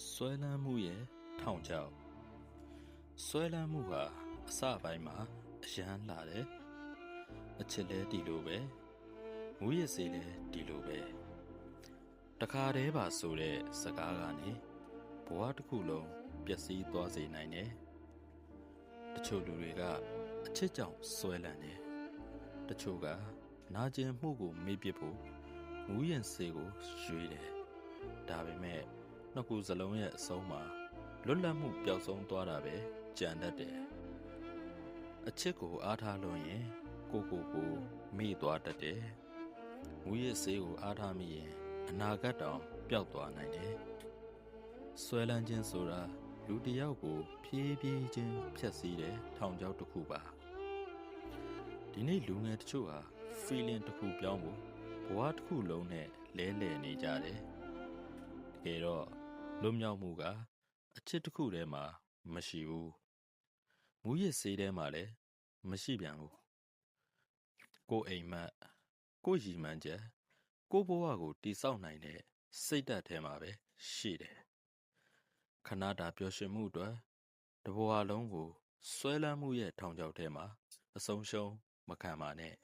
ဆွဲလန်းမှုရဲ့ထောင်ချောက်ဆွဲလန်းမှုဟာအစပိုင်းမှာအရန်လာတယ်အချစ်လဲဒီလိုပဲမူရစ်စေးလဲဒီလိုပဲတခါတည်းပါဆိုတဲ့စကားကနေဘဝတစ်ခုလုံးပျက်စီးသွားစေနိုင်တယ်တချို့လူတွေကအချစ်ကြောင့်ဆွဲလန်းတယ်တချို့ကနာကျင်မှုကိုမေ့ပစ်ဖို့မူရင်စေးကိုရွေးတယ်ဒါပေမဲ့နှစ်ခုစလုံးရဲ့အဆုံးမှာလွတ်လပ်မှုပျောက်ဆုံးသွားတာပဲကြံတတ်တယ်အချစ်ကိုအားထားလို့ရင်ကိုမေ့သွားတတ်တယ်မူရစ်စေးကိုအားထားမိရင်အနာဂတ်တောင်ပျောက်သွားနိုင်တယ်ဆွဲလန်းခြင်းဆိုတာလူတစ်ယောက်ကိုဖြည်းဖြည်းချင်းဖျက်ဆီးတဲ့ထောင်ချောက်တစ်ခုပါဒီနေ့လူငယ်တချို့ဟာ feeling တစ်ခုပြောင်းဖို့ဘဝတစ်ခုလုံးနဲ့လဲလှယ်နေကြတယ်တကယ်တော့လွတ်မြောက်မှုကအချစ်တစ်ခုထဲမှာမရှိဘူးမူရစ်စေးထဲမှာလည်းမရှိပြန်ဘူးကိုယ်အိမ်မက်ကိုယ်ရည်မှန်းချက်ကိုယ့်ဘဝကိုတည်ဆောက်နိုင်တဲ့စိတ်ဓာတ်ထဲမှာပဲရှိတယ်ခဏတာပျော်ရွှင်မှုအတွက်တစ်ဘဝလုံးကိုဆွဲလန်းမှုရဲ့ထောင်ချောက်ထဲမှာအဆုံးရှုံးမခံပါနဲ့